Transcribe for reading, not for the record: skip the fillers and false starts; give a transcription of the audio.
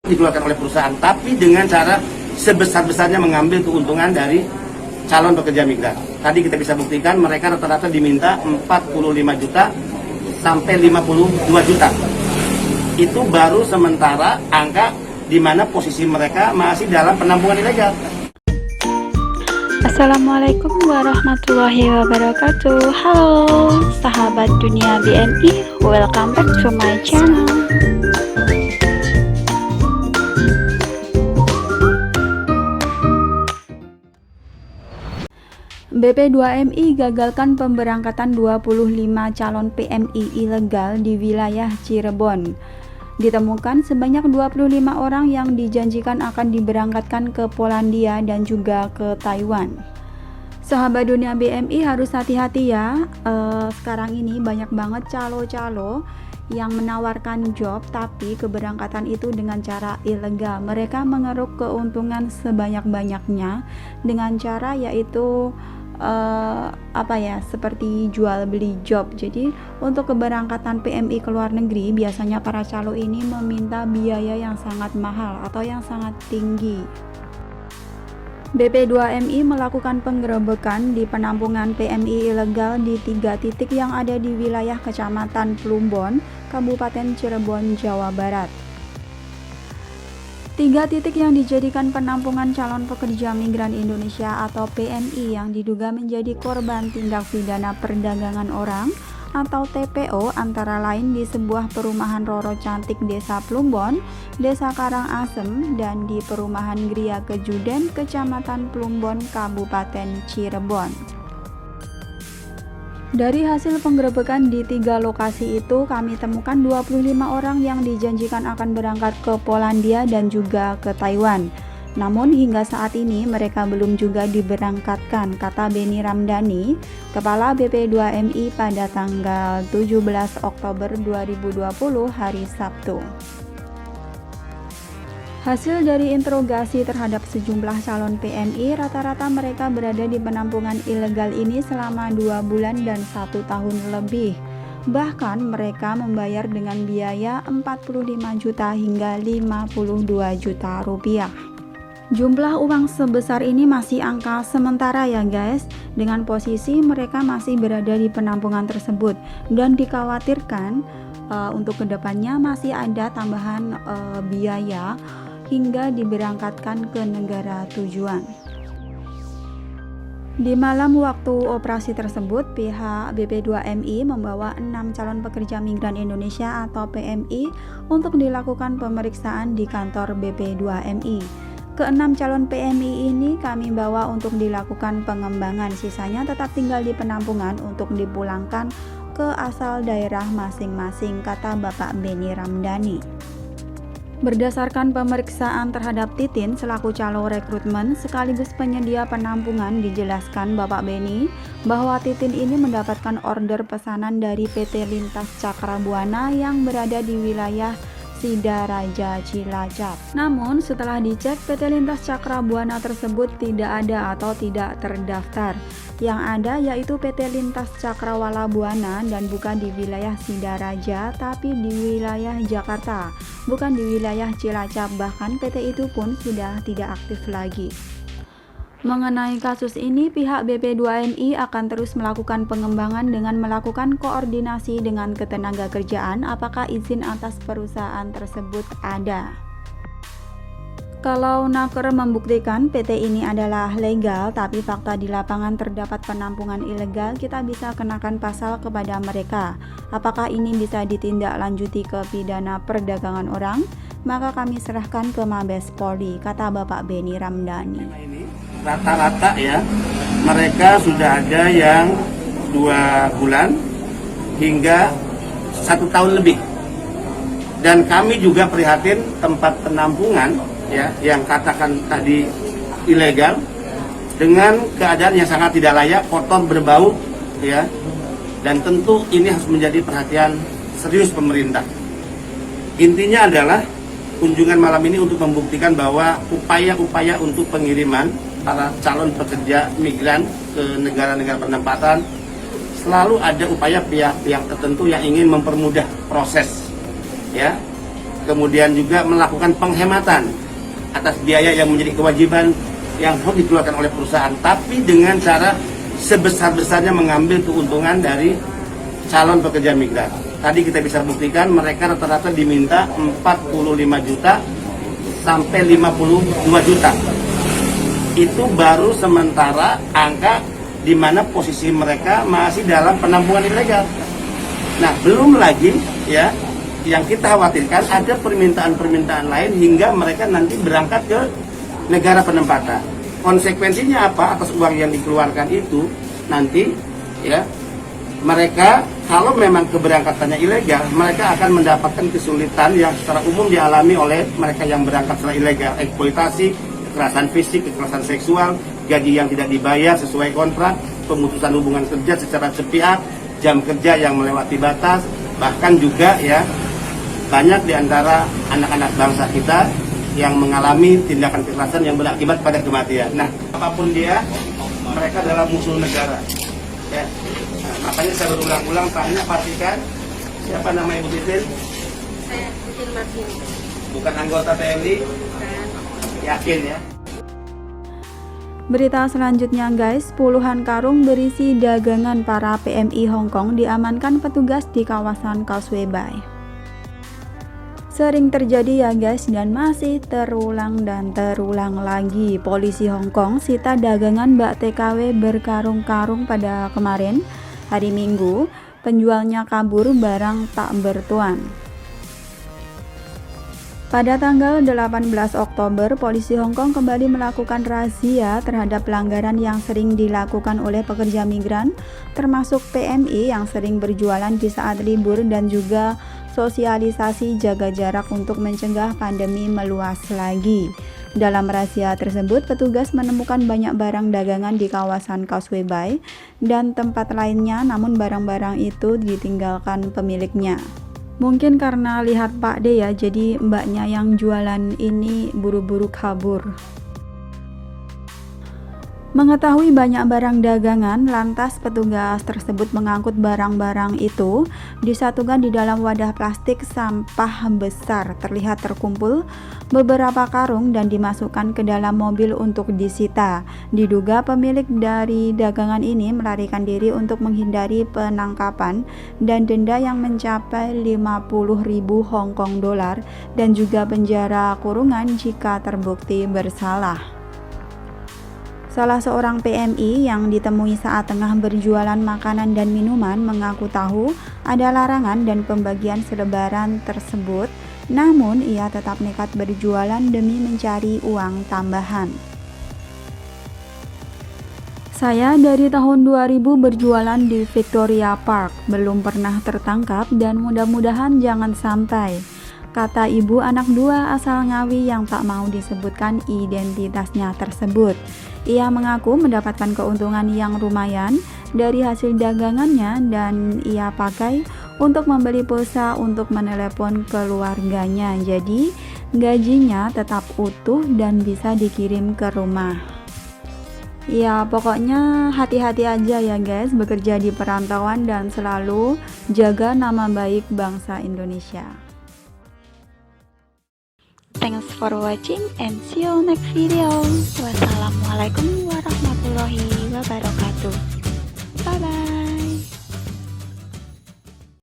dikeluarkan oleh perusahaan, tapi dengan cara sebesar-besarnya mengambil keuntungan dari calon pekerja migran. Tadi kita bisa buktikan mereka rata-rata diminta 45 juta sampai 52 juta. Itu baru sementara angka di mana posisi mereka masih dalam penampungan ilegal. Assalamualaikum warahmatullahi wabarakatuh. Halo sahabat dunia BNI, welcome back to my channel. BP2MI gagalkan pemberangkatan 25 calon PMI ilegal di wilayah Cirebon. Ditemukan sebanyak 25 orang yang dijanjikan akan diberangkatkan ke Polandia dan juga ke Taiwan. Sahabat dunia BMI harus hati-hati ya. Sekarang ini banyak banget calo-calo yang menawarkan job tapi keberangkatan itu dengan cara ilegal. Mereka mengeruk keuntungan sebanyak-banyaknya dengan cara yaitu seperti jual beli job. Jadi untuk keberangkatan PMI ke luar negeri biasanya para calo ini meminta biaya yang sangat mahal atau yang sangat tinggi. BP2MI melakukan penggerebekan di penampungan PMI ilegal di 3 titik yang ada di wilayah Kecamatan Plumbon, Kabupaten Cirebon, Jawa Barat. 3 titik yang dijadikan penampungan calon pekerja migran Indonesia atau PMI yang diduga menjadi korban tindak pidana perdagangan orang atau TPO antara lain di sebuah perumahan Roro Cantik Desa Plumbon, Desa Karangasem, dan di perumahan Gria Kejuden, Kecamatan Plumbon, Kabupaten Cirebon. Dari hasil penggerebekan di 3 lokasi itu, kami temukan 25 orang yang dijanjikan akan berangkat ke Polandia dan juga ke Taiwan. Namun hingga saat ini mereka belum juga diberangkatkan, kata Beni Ramdhani, Kepala BP2MI pada tanggal 17 Oktober 2020 hari Sabtu. Hasil dari interogasi terhadap sejumlah calon PMI, rata-rata mereka berada di penampungan ilegal ini selama 2 bulan dan 1 tahun lebih. Bahkan mereka membayar dengan biaya 45 juta hingga 52 juta rupiah. Jumlah uang sebesar ini masih angka sementara ya guys, dengan posisi mereka masih berada di penampungan tersebut dan dikhawatirkan untuk kedepannya masih ada tambahan biaya hingga diberangkatkan ke negara tujuan. Di malam waktu operasi tersebut, pihak BP2MI membawa 6 calon pekerja migran Indonesia atau PMI untuk dilakukan pemeriksaan di kantor BP2MI. Ke-6 calon PMI ini kami bawa untuk dilakukan pengembangan, sisanya tetap tinggal di penampungan untuk dipulangkan ke asal daerah masing-masing, kata Bapak Beni Ramdhani. Berdasarkan pemeriksaan terhadap Titin selaku calo rekrutmen sekaligus penyedia penampungan, dijelaskan Bapak Beni bahwa Titin ini mendapatkan order pesanan dari PT Lintas Cakrabuana yang berada di wilayah Sidaraja Cilacap. Namun setelah dicek, PT Lintas Cakrabuana tersebut tidak ada atau tidak terdaftar. Yang ada yaitu PT Lintas Cakrawala Buana dan bukan di wilayah Sidaraja tapi di wilayah Jakarta, bukan di wilayah Cilacap. Bahkan PT itu pun sudah tidak aktif lagi. Mengenai kasus ini, pihak BP2MI akan terus melakukan pengembangan dengan melakukan koordinasi dengan ketenagakerjaan apakah izin atas perusahaan tersebut ada. Kalau Naker membuktikan PT ini adalah legal tapi fakta di lapangan terdapat penampungan ilegal, kita bisa kenakan pasal kepada mereka. Apakah ini bisa ditindaklanjuti ke pidana perdagangan orang? Maka kami serahkan ke Mabes Polri, kata Bapak Beni Ramdhani. Rata-rata ya, mereka sudah ada yang 2 bulan hingga 1 tahun lebih. Dan kami juga prihatin tempat penampungan ya, yang katakan tadi ilegal dengan keadaan yang sangat tidak layak, kotor, berbau ya. Dan tentu ini harus menjadi perhatian serius pemerintah. Intinya adalah kunjungan malam ini untuk membuktikan bahwa upaya-upaya untuk pengiriman para calon pekerja migran ke negara-negara penempatan selalu ada upaya pihak-pihak tertentu yang ingin mempermudah proses ya. kemudian juga melakukan penghematan atas biaya yang menjadi kewajiban yang harus dikeluarkan oleh perusahaan, tapi dengan cara sebesar-besarnya mengambil keuntungan dari calon pekerja migran. Tadi kita bisa buktikan mereka rata-rata diminta 45 juta sampai 52 juta. Itu baru sementara angka di mana posisi mereka masih dalam penampungan ilegal. Nah, belum lagi ya yang kita khawatirkan ada permintaan-permintaan lain hingga mereka nanti berangkat ke negara penempatan. Konsekuensinya apa atas uang yang dikeluarkan itu nanti ya mereka kalau memang keberangkatannya ilegal, mereka akan mendapatkan kesulitan yang secara umum dialami oleh mereka yang berangkat secara ilegal, eksploitasi, kekerasan fisik, kekerasan seksual, gaji yang tidak dibayar sesuai kontrak, pemutusan hubungan kerja secara sepihak, jam kerja yang melewati batas, bahkan juga ya banyak di antara anak-anak bangsa kita yang mengalami tindakan kekerasan yang berakibat pada kematian. Nah, apapun dia, mereka adalah musuh negara. Ya. Nah, makanya saya berulang-ulang tanya, pastikan siapa nama Ibu Titin? Saya Titin Martin. Bukan anggota TNI? Bukan. Yakin ya? Berita selanjutnya guys, puluhan karung berisi dagangan para PMI Hong Kong diamankan petugas di kawasan Causeway Bay. Sering terjadi ya guys, dan masih terulang dan terulang lagi. Polisi Hong Kong sita dagangan bak TKW berkarung-karung pada kemarin, hari Minggu. Penjualnya kabur barang tak bertuan. Pada tanggal 18 Oktober, polisi Hong Kong kembali melakukan razia terhadap pelanggaran yang sering dilakukan oleh pekerja migran, termasuk PMI yang sering berjualan di saat libur dan juga sosialisasi jaga jarak untuk mencegah pandemi meluas lagi. Dalam razia tersebut, petugas menemukan banyak barang dagangan di kawasan Causeway Bay dan tempat lainnya, namun barang-barang itu ditinggalkan pemiliknya. Mungkin karena lihat Pak D ya, jadi mbaknya yang jualan ini buru-buru kabur. Mengetahui banyak barang dagangan, lantas petugas tersebut mengangkut barang-barang itu, disatukan di dalam wadah plastik sampah besar, terlihat terkumpul beberapa karung dan dimasukkan ke dalam mobil untuk disita. Diduga pemilik dari dagangan ini melarikan diri untuk menghindari penangkapan dan denda yang mencapai 50.000 Hong Kong dolar dan juga penjara kurungan jika terbukti bersalah. Salah seorang PMI yang ditemui saat tengah berjualan makanan dan minuman mengaku tahu ada larangan dan pembagian selebaran tersebut, namun ia tetap nekat berjualan demi mencari uang tambahan. Saya dari tahun 2000 berjualan di Victoria Park, belum pernah tertangkap dan mudah-mudahan jangan sampai, kata ibu anak dua asal Ngawi yang tak mau disebutkan identitasnya tersebut. Ia mengaku mendapatkan keuntungan yang lumayan dari hasil dagangannya dan ia pakai untuk membeli pulsa untuk menelepon keluarganya. Jadi gajinya tetap utuh dan bisa dikirim ke rumah. Ya pokoknya hati-hati aja ya guys bekerja di perantauan dan selalu jaga nama baik bangsa Indonesia. Thanks for watching and see you next video. Wassalamualaikum warahmatullahi wabarakatuh. Bye bye.